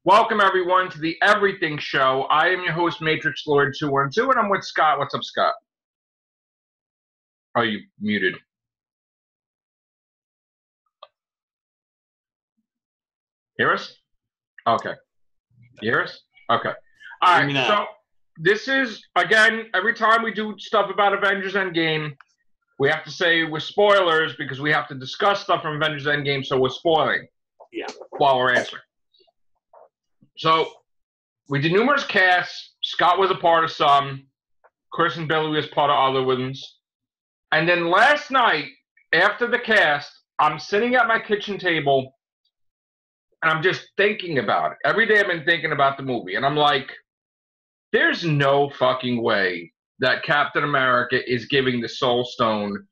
Welcome, everyone, to the Everything Show. I am your host, Matrixlord212, and I'm with Scott. What's up, Scott? Oh, you muted. Hear us? Okay. You hear us? Okay. All right, so this is, again, every time we do stuff about Avengers Endgame, we have to say we're spoilers because we have to discuss stuff from Avengers Endgame, so we're spoiling while we're answering. So, we did numerous casts. Scott was a part of some. Chris and Billy was part of other ones. And then last night, after the cast, I'm sitting at my kitchen table, and I'm just thinking about it. Every day I've been thinking about the movie, and I'm like, there's no fucking way that Captain America is giving the Soul Stone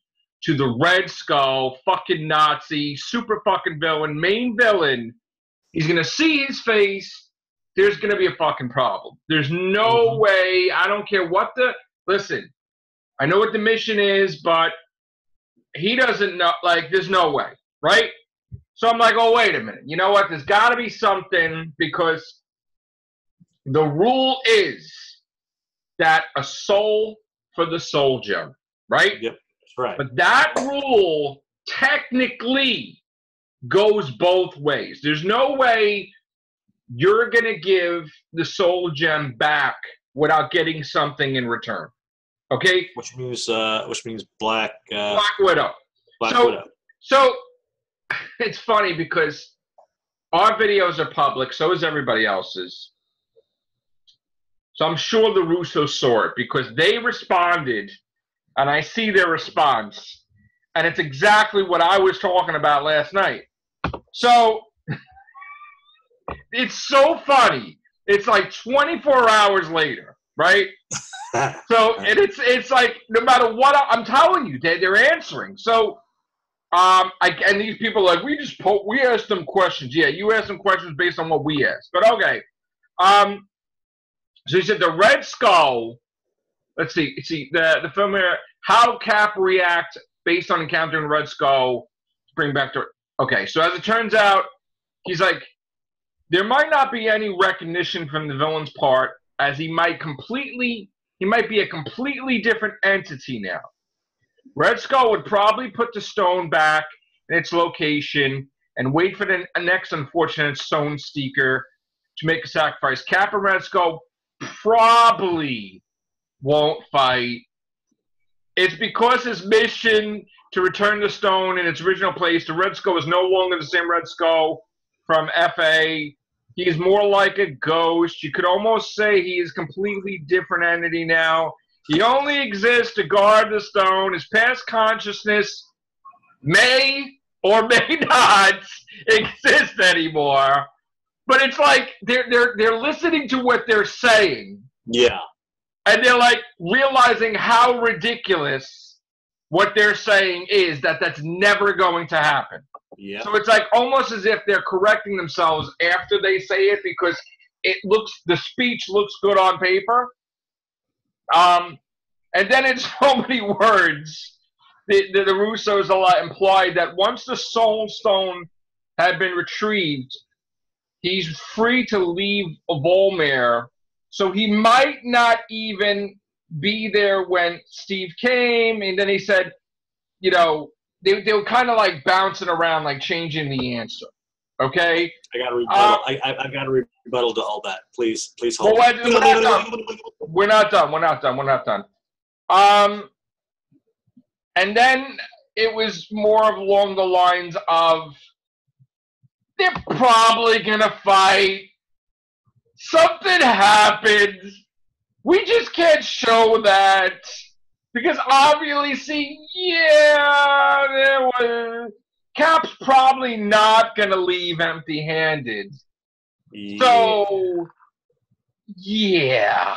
to the Red Skull, fucking Nazi, super fucking villain, main villain. He's going to see his face. There's going to be a fucking problem. There's no way. I don't care what the... Listen, I know what the mission is, but he doesn't know. Like, there's no way, right? So I'm like, oh, wait a minute. You know what? There's got to be something because the rule is that a soul for the soul gem, right? Yep, that's right. But that rule technically goes both ways. There's no way you're going to give the soul gem back without getting something in return. Okay? Which means Black Widow. Black Widow. So it's funny because our videos are public, so is everybody else's. So I'm sure the Russos saw it because they responded, and I see their response, and it's exactly what I was talking about last night. So it's so funny. It's like 24 hours later, right? So and it's like no matter what I'm telling you, they're answering. So and these people are like we asked them questions. Yeah, you asked them questions based on what we asked. But okay. So he said the Red Skull. Let's see the film here. How Cap reacts based on encountering Red Skull. Bring back to okay. So as it turns out, he's like there might not be any recognition from the villain's part, as he might be a completely different entity now. Red Skull would probably put the stone back in its location and wait for the next unfortunate stone seeker to make a sacrifice. Cap and Red Skull probably won't fight. It's because his mission to return the stone in its original place, the Red Skull is no longer the same Red Skull from FA. He's more like a ghost. You could almost say he is a completely different entity now. He only exists to guard the stone. His past consciousness may or may not exist anymore. But it's like they're listening to what they're saying. Yeah. And they're like realizing how ridiculous what they're saying is, that's never going to happen. Yeah. So it's like almost as if they're correcting themselves after they say it because the speech looks good on paper. And then in so many words, the Russos implied that once the Soul Stone had been retrieved, he's free to leave Volmare. So he might not even be there when Steve came. And then he said, you know, they were kind of like bouncing around, like changing the answer. Okay? I got a rebuttal. I've got a rebuttal to all that. Please hold. Well, we're not done. And then it was more along the lines of they're probably gonna fight. Something happens. We just can't show that. Because obviously, Cap's probably not going to leave empty-handed. Yeah. So, yeah.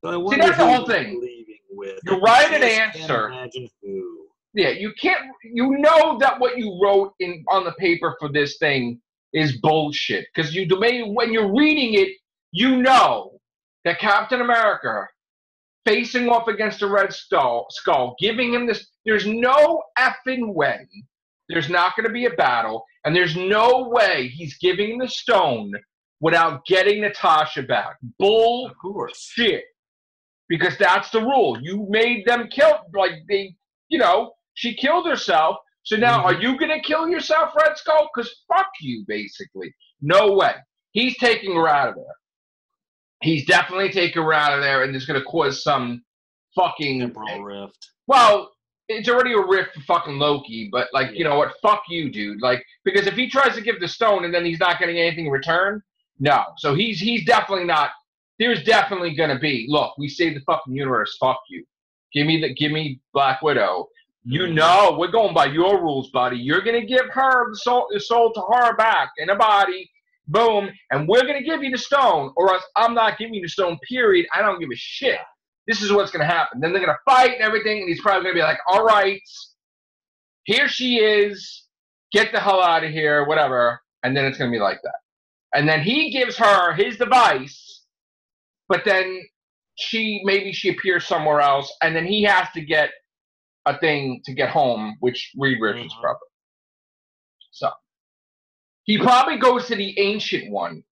So see, that's the whole thing. You write an answer. Imagine who. Yeah, you can't. You know that what you wrote on the paper for this thing is bullshit. Because when you're reading it, you know that Captain America facing off against the Red Skull, giving him this. There's no effing way there's not going to be a battle, and there's no way he's giving him the stone without getting Natasha back. Bull Of course. shit. Because that's the rule. You made them kill, like they, she killed herself. So now, are you going to kill yourself, Red Skull? Because fuck you, basically. No way. He's taking her out of there. He's definitely taking her out of there, and it's going to cause some fucking temporal rift. Well, it's already a rift for fucking Loki, but you know what? Fuck you, dude. Like, because if he tries to give the stone and then he's not getting anything in return, no. So he's definitely not. There's definitely going to be. Look, we saved the fucking universe. Fuck you. Give me Black Widow. You know, we're going by your rules, buddy. You're going to give her the soul to her back in a body. Boom. And we're going to give you the stone, or else I'm not giving you the stone, period. I don't give a shit. This is what's going to happen. Then they're going to fight and everything, and he's probably going to be like, all right, here she is. Get the hell out of here, whatever. And then it's going to be like that. And then he gives her his device, but then maybe she appears somewhere else, and then he has to get a thing to get home, which Reed Richards probably. So he probably goes to the Ancient One,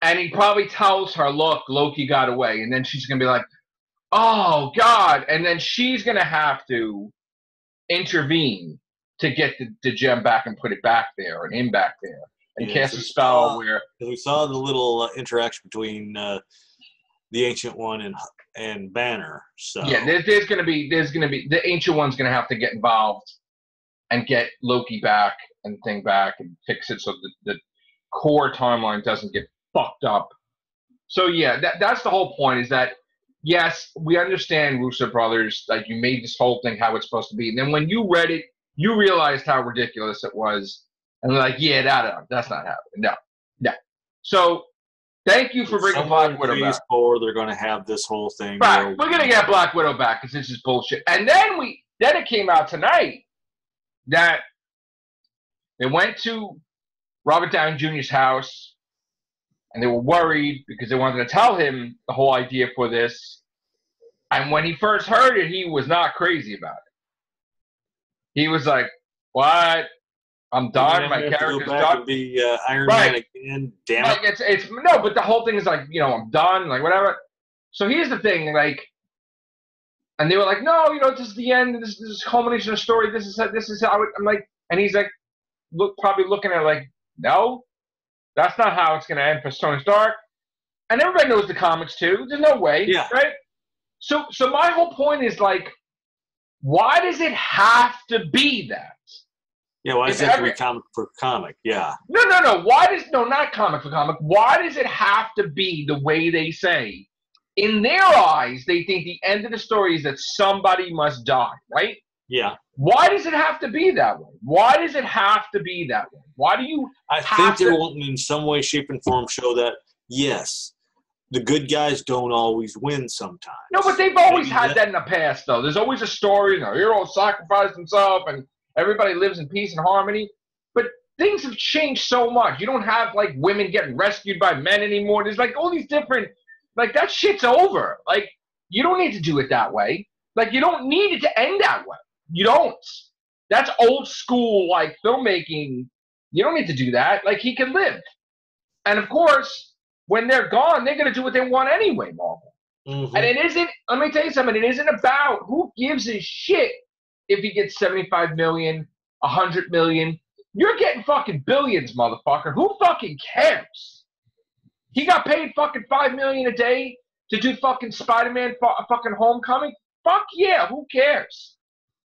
and he probably tells her, look, Loki got away. And then she's going to be like, oh, God. And then she's going to have to intervene to get the gem back and put it back there and him back there and cast a spell where... We saw the little interaction between the Ancient One and Banner. So yeah, there's going to be the Ancient One's going to have to get involved and get Loki back and thing back and fix it so the core timeline doesn't get fucked up. So yeah, that's the whole point, is that yes, we understand Russo brothers, like you made this whole thing how it's supposed to be, and then when you read it, you realized how ridiculous it was, and they're like, yeah, that's not happening. No. So thank you for bringing Black Widow back. They're going to have this whole thing. Right, we're going to get Black Widow back because this is bullshit. And then it came out tonight that they went to Robert Downey Jr.'s house, and they were worried because they wanted to tell him the whole idea for this. And when he first heard it, he was not crazy about it. He was like, what? I'm done. My character's done. And be Iron Man again. Damn it. Like it's no, but the whole thing is like, I'm done. Like whatever. So here's the thing, like, and they were like, no, this is the end. This is culmination of the story. This is how I'm like, and he's like, probably looking at it like, no, that's not how it's going to end for Tony Stark. And everybody knows the comics too. There's no way, right? So my whole point is like, why does it have to be that? Yeah, why does it have to be comic for comic? Yeah. No. Not comic for comic. Why does it have to be the way they say? In their eyes, they think the end of the story is that somebody must die, right? Yeah. Why does it have to be that way? Why does it have to be that way? Why do you I think they're wanting in some way, shape, and form show that, yes, the good guys don't always win sometimes. No, but they've always had that in the past, though. There's always a story, the hero sacrificed himself, and everybody lives in peace and harmony. But things have changed so much. You don't have, like, women getting rescued by men anymore. There's, like, all these different... Like, that shit's over. Like, you don't need to do it that way. Like, you don't need it to end that way. You don't. That's old school, like, filmmaking. You don't need to do that. Like, he can live. And, of course, when they're gone, they're going to do what they want anyway, Marvel. Mm-hmm. And it isn't... Let me tell you something. It isn't about who gives a shit if he gets 75 million, 100 million. You're getting fucking billions, motherfucker. Who fucking cares? He got paid fucking $5 million a day to do fucking Spider-Man fucking Homecoming. Fuck yeah, who cares?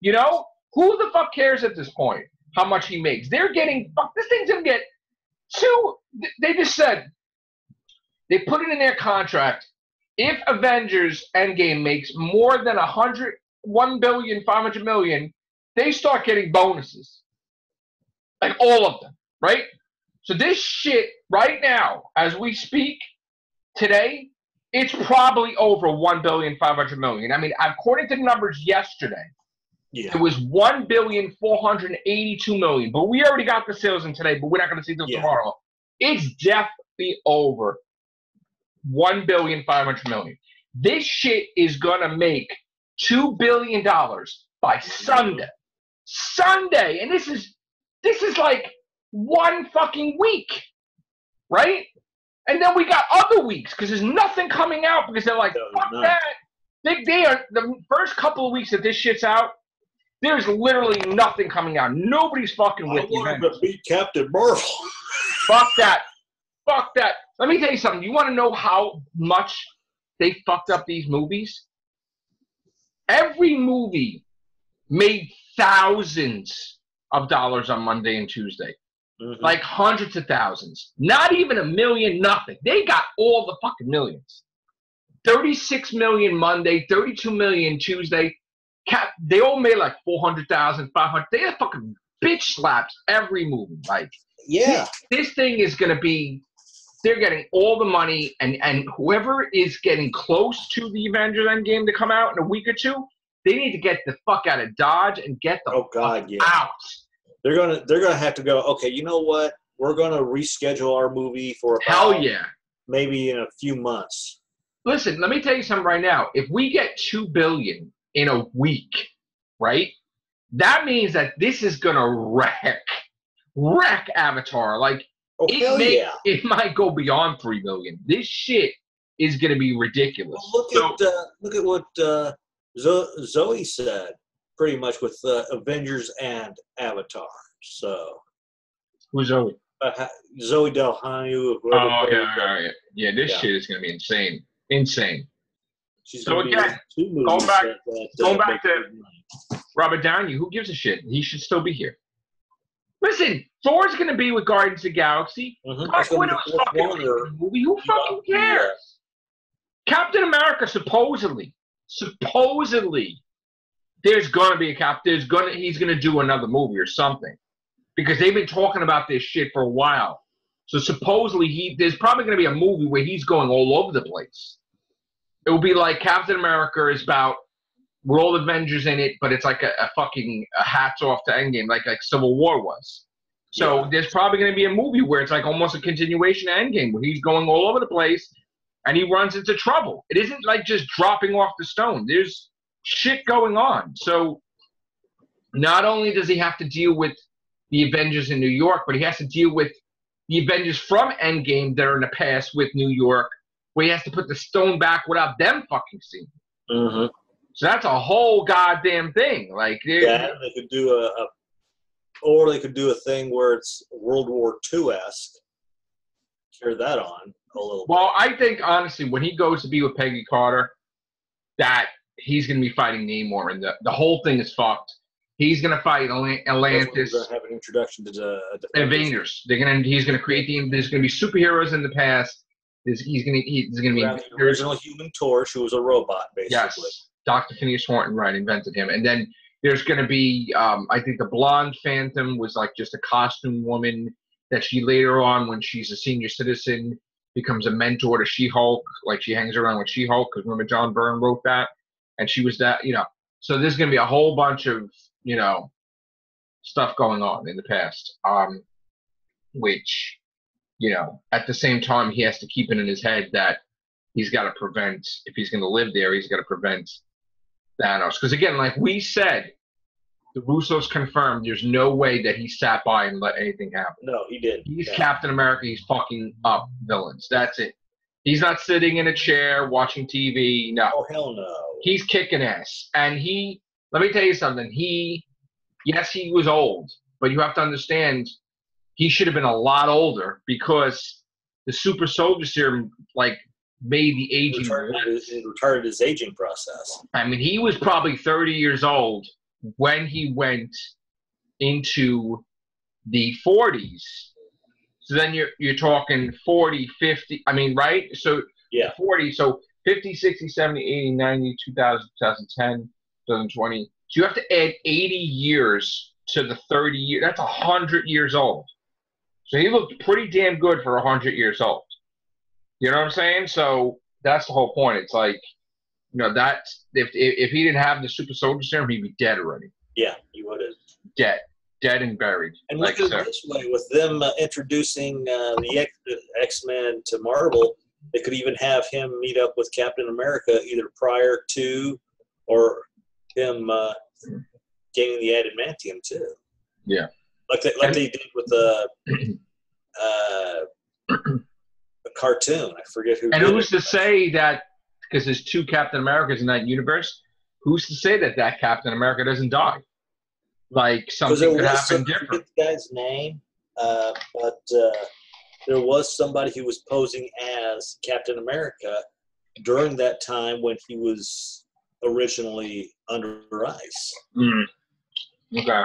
Who the fuck cares at this point? How much he makes? They're getting this thing's gonna get they just said they put it in their contract. If Avengers Endgame makes more than 1,500 million, they start getting bonuses. Like all of them, right? So this shit right now, as we speak today, it's probably over 1,500 million. I mean, according to the numbers yesterday, it was 1,482 million. But we already got the sales in today, but we're not going to see till tomorrow. It's definitely over 1,500 million. This shit is going to make $2 billion by Sunday. Sunday, and this is like one fucking week, right? And then we got other weeks because there's nothing coming out because they're like, fuck that. They are the first couple of weeks that this shit's out. There's literally nothing coming out. Nobody's fucking with you. I want to beat Captain Marvel. Fuck that. Fuck that. Let me tell you something. You want to know how much they fucked up these movies? Every movie made thousands of dollars on Monday and Tuesday. Mm-hmm. Like hundreds of thousands. Not even a million, nothing. They got all the fucking millions. 36 million Monday, 32 million Tuesday. They all made like 400,000, 500. They had fucking bitch slaps every movie. Like, yeah. This thing is going to be, they're getting all the money, and whoever is getting close to the Avengers Endgame to come out in a week or two, they need to get the fuck out of Dodge and get the fuck out. They're gonna have to go, okay, you know what? We're gonna reschedule our movie for about maybe in a few months. Listen, let me tell you something right now. If we get $2 billion in a week, right? That means that this is gonna wreck Avatar. Like it might go beyond $3 billion. This shit is gonna be ridiculous. Well, look at what Zoe said. Pretty much with Avengers and Avatar. So who's Zoe? Zoe Delhanu. Yeah. This shit is gonna be insane. She's so again, going back to Robert Downey, who gives a shit? He should still be here. Listen, Thor's gonna be with Guardians of the Galaxy. Black Widow's fucking movie. Who fucking cares? Captain America supposedly. There's gonna be he's gonna do another movie or something. Because they've been talking about this shit for a while. So supposedly there's probably gonna be a movie where he's going all over the place. It will be like Captain America is about with all the Avengers in it, but it's like a fucking hats off to Endgame, like Civil War was. So there's probably gonna be a movie where it's like almost a continuation of Endgame, where he's going all over the place and he runs into trouble. It isn't like just dropping off the stone. There's shit going on. So not only does he have to deal with the Avengers in New York, but he has to deal with the Avengers from Endgame that are in the past with New York, where he has to put the stone back without them fucking seeing it. Mm-hmm. So that's a whole goddamn thing. Like, they could do they could do a thing where it's World War II-esque. Carry that on a little bit. I think honestly, when he goes to be with Peggy Carter, that he's going to be fighting Namor, and the whole thing is fucked. He's going to fight Atlantis. We're going to have an introduction to the Avengers. He's going to create there's going to be superheroes in the past. He's going to be the original Human Torch, who was a robot, basically. Yes, Dr. Phineas Horton, invented him. And then there's going to be, I think the blonde Phantom was like just a costume woman that she later on, when she's a senior citizen, becomes a mentor to She-Hulk. Like she hangs around with She-Hulk because remember John Byrne wrote that. And she was that, So there's going to be a whole bunch of, stuff going on in the past, which, at the same time, he has to keep it in his head that he's got to prevent, if he's going to live there, he's got to prevent Thanos. Because again, like we said, the Russos confirmed there's no way that he sat by and let anything happen. No, he didn't. He's Captain America. He's fucking up villains. That's it. He's not sitting in a chair watching TV. No. Oh, hell no. He's kicking ass. And let me tell you something. Yes, he was old, but you have to understand he should have been a lot older because the super soldier serum, made the aging. It retarded his aging process. I mean, he was probably 30 years old when he went into the 40s. So then you're talking 40, 50. I mean, right? So 40. So 50, 60, 70, 80, 90, 2000, 2010, 2020. So you have to add 80 years to the 30 years. That's 100 years old. So he looked pretty damn good for 100 years old. You know what I'm saying? So that's the whole point. It's like, that's if he didn't have the super soldier serum, he'd be dead already. Yeah, he would have. Dead and buried. And look at it this way, with them introducing the X-Men to Marvel, they could even have him meet up with Captain America either prior to or him gaining the adamantium too. Yeah. Like they did with the a cartoon. I forget who. And who's to say that, because there's 2 Captain Americas in that universe, who's to say that that Captain America doesn't die? Like, something could happen different. I forget the guy's name, but there was somebody who was posing as Captain America during that time when he was originally under ice. Mm. Okay.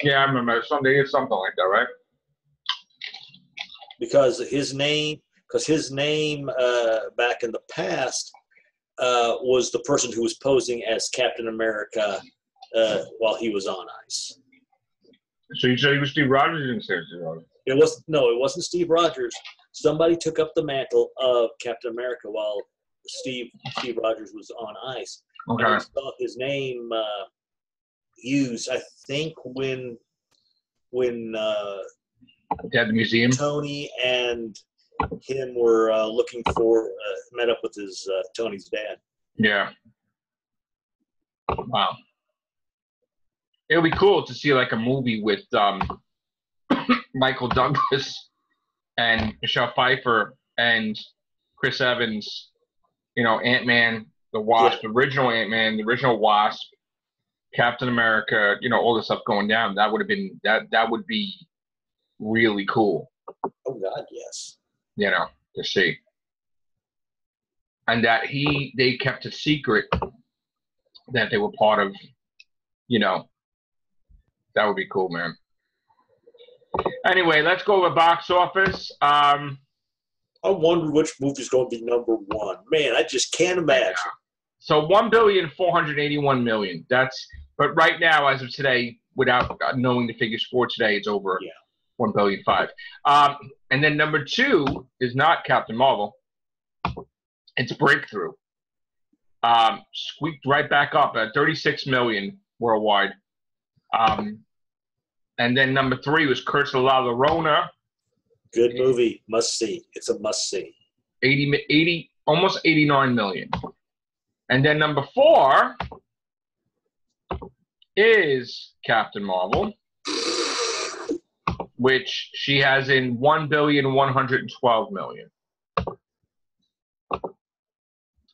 Yeah, I remember something like that, right? Because his name back in the past was the person who was posing as Captain America while he was on ice. So you said he was Steve Rogers? You didn't say Steve Rogers. It wasn't Steve Rogers. Somebody took up the mantle of Captain America while Steve Rogers was on ice. Okay. And I saw his name used, I think, when At the museum. Tony and him were looking for met up with his Tony's dad. Yeah. Wow. It would be cool to see like a movie with Michael Douglas and Michelle Pfeiffer and Chris Evans. You know, Ant-Man, the Wasp, the original Ant-Man, the original Wasp, Captain America. You know, all this stuff going down. That would have been that would be really cool. Oh God, yes. You know, to see. And that they kept a secret that they were part of, you know, that would be cool, man. Anyway, let's go to box office. I wonder which movie's going to be number 1. Man, I just can't imagine. So $1,481,000,000. But right now, as of today, without knowing the figures for today, it's over $1,500,000,000. And then number 2 is not Captain Marvel. It's Breakthrough. Squeaked right back up at $36 million worldwide. And then number 3 was Curse of La Llorona. Good movie, must see. It's a must see. 80, almost 89 million. And then number 4 is Captain Marvel, which she has in $1,112,000,000.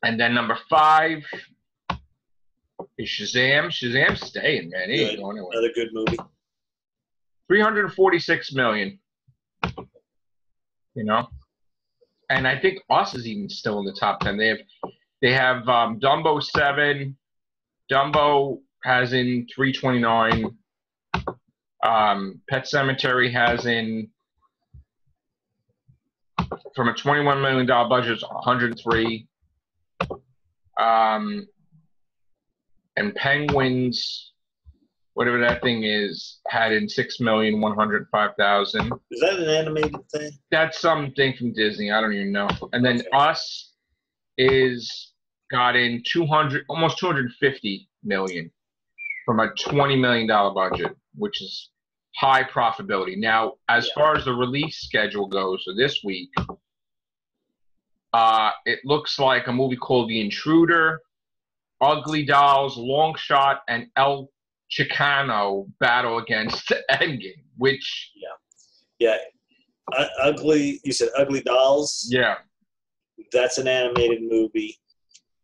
And then number 5 is Shazam. Shazam's staying, man. He ain't going anywhere. Another good movie. $346 million. You know, and I think Us is even still in the top 10. They have Dumbo 7. Dumbo has in 329. Pet Sematary has in, from a $21 million budget, it's 103. And Penguins, whatever that thing is, had in $6,105,000. Is that an animated thing? That's something from Disney. I don't even know. And then Us got in almost $250 million from a $20 million budget, which is high profitability. Now, as far as the release schedule goes for this week, it looks like a movie called The Intruder, Ugly Dolls, Long Shot, and El Chicano battle against Endgame, which Ugly. You said Ugly Dolls. Yeah, that's an animated movie.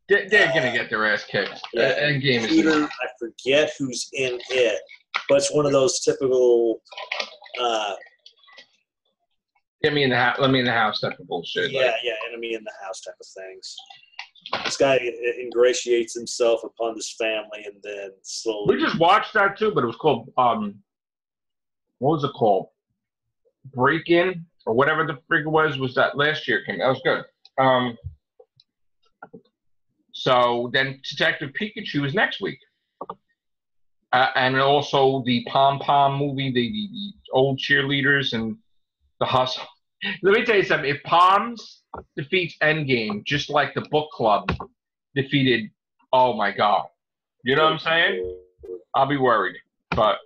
They're gonna get their ass kicked. Endgame is. I forget who's in it, but it's one of those typical. Get me in the house. Let me in the house type of bullshit. Enemy in the house type of things. This guy ingratiates himself upon this family, and then slowly. We just watched that too, but it was called what was it called? Break-In or whatever the frig was that last year came. That was good. So then Detective Pikachu is next week, and also the Pom Pom movie, the old cheerleaders and the hustle. Let me tell you something. If Poms defeats Endgame, just like the book club defeated, oh my God. You know what I'm saying? I'll be worried. But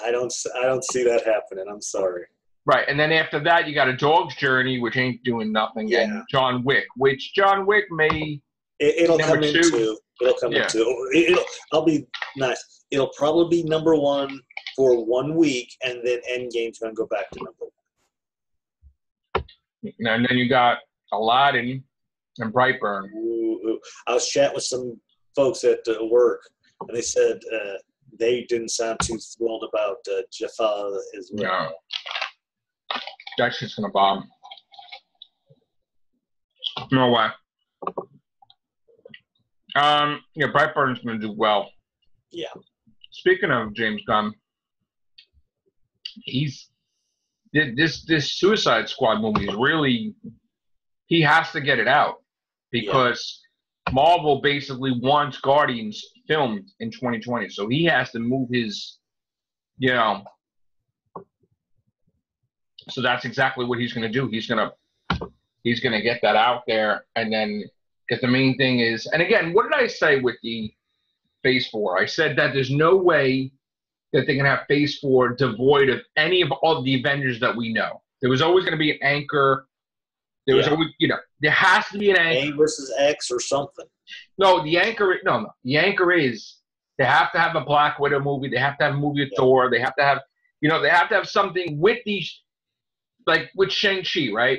I don't see that happening. I'm sorry. Right. And then after that, you got A Dog's Journey, which ain't doing nothing. Yeah. And John Wick, which John Wick may. It'll come into. It'll come into. I'll be nice. It'll probably be number 1 for 1 week, and then Endgame's going to go back to number 1. And then you got Aladdin and Brightburn. Ooh. I was chatting with some folks at work, and they said they didn't sound too thrilled about Jafar as well. No. That shit's gonna bomb. No way. Yeah, Brightburn's gonna do well. Yeah. Speaking of James Gunn, this Suicide Squad movie is really, he has to get it out because Marvel basically wants Guardians filmed in 2020, so he has to move his, so that's exactly what he's going to do. He's going to get that out there, and then, because the main thing is, and again, what did I say with the Phase 4? I said that there's no way that they're going to have Phase 4 devoid of any of all the Avengers that we know. There was always going to be an anchor. There was always, there has to be an anchor. A versus X or something. No, the anchor, no. The anchor is they have to have a Black Widow movie. They have to have a movie with Thor. They have to have, they have to have something with these, like with Shang-Chi, right?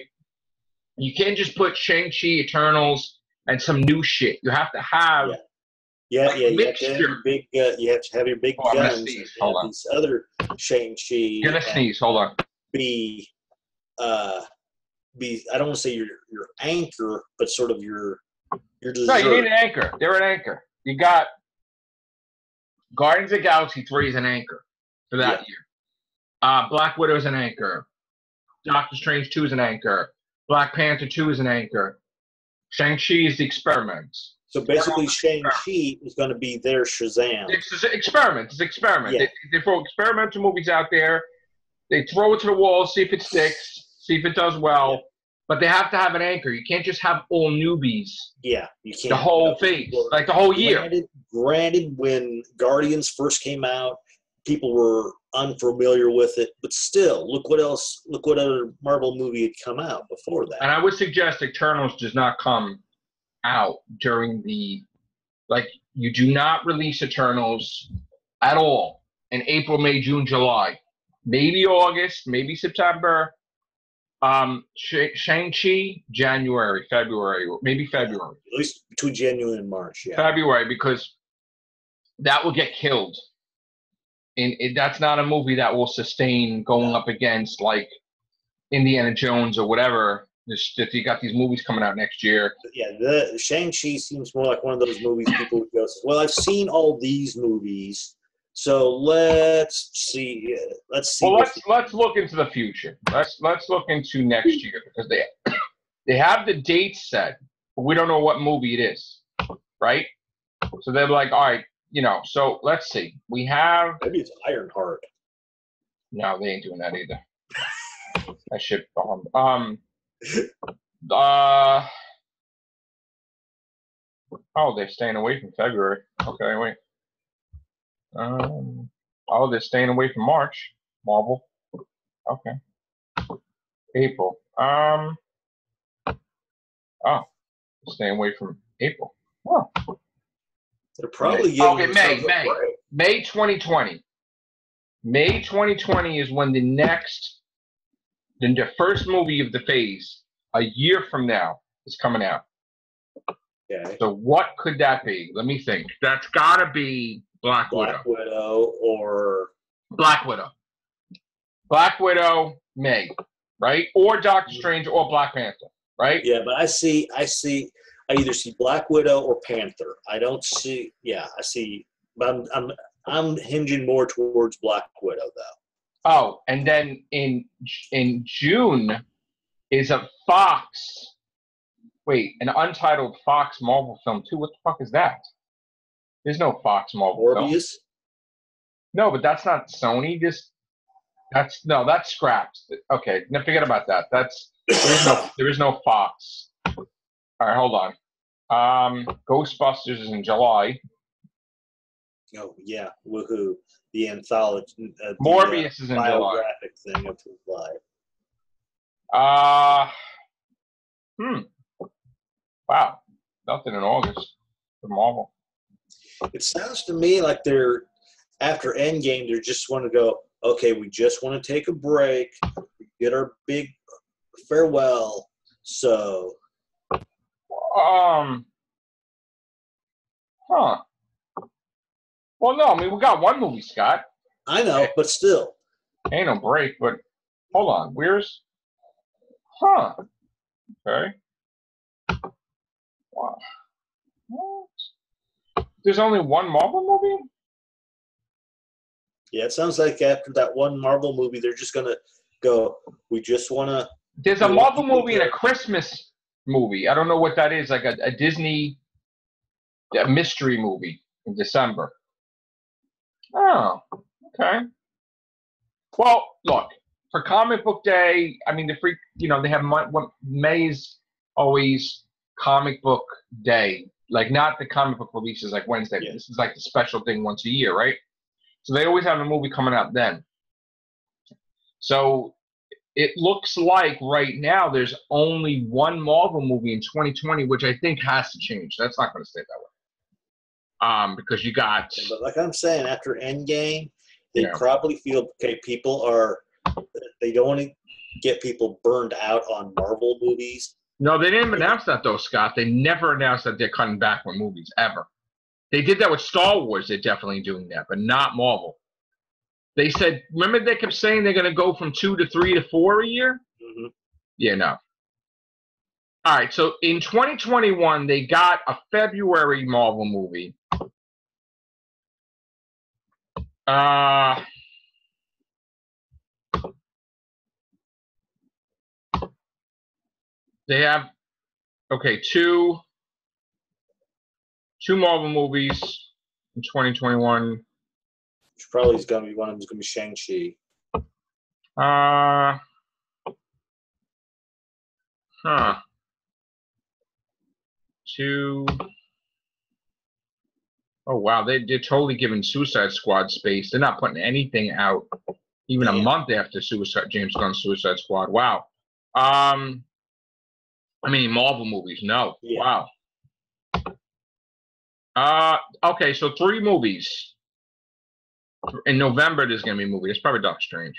You can't just put Shang-Chi, Eternals, and some new shit. You have to have you have to have your big, you have to have your big guns. Sneeze. Hold on. These other Shang-Chi. Gonna sneeze. Hold on. Be I don't want to say your anchor, but sort of your dessert. No, you need an anchor. They're an anchor. You got Guardians of the Galaxy 3 is an anchor for that year. Black Widow is an anchor. Doctor Strange 2 is an anchor. Black Panther 2 is an anchor. Shang-Chi is the experiment. So basically, Shang-Chi is going to be their Shazam. It's an experiment. It's an experiment. Yeah. They throw experimental movies out there. They throw it to the wall, see if it sticks, see if it does well. Yeah. But they have to have an anchor. You can't just have all newbies. Yeah, you can't. The whole phase, like the whole year. Granted, when Guardians first came out, people were unfamiliar with it. But still, look what other Marvel movie had come out before that. And I would suggest Eternals does not come out during you do not release Eternals at all in April, May, June, July. Maybe August, maybe September. Shang-Chi, January, February, maybe February. At least between January and March, February, because that will get killed. And that's not a movie that will sustain going up against like Indiana Jones or whatever. You got these movies coming out next year. Yeah, the Shang-Chi seems more like one of those movies people would go, well, I've seen all these movies, so let's see. Well, let's look into the future. Let's look into next year because they have the date set, but we don't know what movie it is, right? So they're like, all right, so let's see. We have maybe it's Ironheart. No, they ain't doing that either. That shit bombed. They're staying away from February. Okay, wait. They're staying away from March. Marvel. Okay. April. Staying away from April. Oh. They're probably May 2020. May 2020 is when the first movie of the phase, a year from now, is coming out. Okay. So what could that be? Let me think. That's got to be Black Widow. Black Widow, May, right? Or Doctor Strange or Black Panther, right? Yeah, but I either see Black Widow or Panther. I don't see. Yeah, I see. But I'm hinging more towards Black Widow though. Oh, and then in June is a Fox. Wait, an untitled Fox Marvel film too. What the fuck is that? There's no Fox Marvel Morbius? film. No, but that's not Sony. That's scrapped. Okay, now forget about that. There is no Fox. All right, hold on. Ghostbusters is in July. Oh yeah, woohoo! The anthology. Morbius is in July. Biographic thing of his life. Wow, nothing in August for Marvel. It sounds to me like they're after Endgame. They just want to go. Okay, we just want to take a break, get our big farewell. So. Huh. Well, no, I mean, we got one movie, Scott. I know, but still. Ain't no break, but hold on. Where's... Huh. Okay. Wow. What? There's only one Marvel movie? Yeah, it sounds like after that one Marvel movie, they're just going to go, we just want to... There's a Marvel movie and a Christmas movie. I don't know what that is, like a Disney mystery movie in December. Oh, okay. Well, look, for Comic Book Day, I mean, they have May's always Comic Book Day. Like, not the comic book releases like Wednesday. Yeah. This is like the special thing once a year, right? So they always have a movie coming out then. So it looks like right now there's only one Marvel movie in 2020, which I think has to change. That's not going to stay that way. Because you got... Yeah, but like I'm saying, after Endgame, they probably feel, okay, they don't want to get people burned out on Marvel movies. No, they didn't announce that, though, Scott. They never announced that they're cutting back on movies, ever. They did that with Star Wars. They're definitely doing that, but not Marvel. They said, remember they kept saying they're going to go from 2 to 3 to 4 a year? Mm-hmm. Yeah, no. All right, so in 2021, they got a February Marvel movie. They have, okay, two Marvel movies in 2021. Which probably is going to be one of them is going to be Shang-Chi. Oh, wow, they're totally giving Suicide Squad space. They're not putting anything out even a month after James Gunn's Suicide Squad. Wow. I mean, Marvel movies, no. Yeah. Wow. Okay, so 3 movies. In November, there's going to be a movie. It's probably Doctor Strange.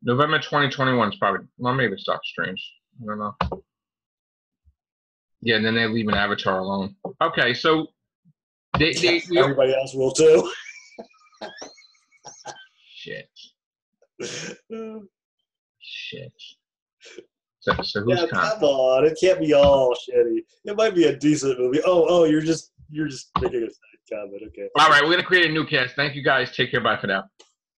November 2021 is probably... Well, maybe it's Doctor Strange. I don't know. Yeah, and then they're leaving Avatar alone. Okay, so... Everybody else will, too. Shit. So who's come on, it can't be all shitty. It might be a decent movie. Oh, you're just making a side comment. Okay. All right, we're gonna create a new cast. Thank you guys. Take care. Bye for now.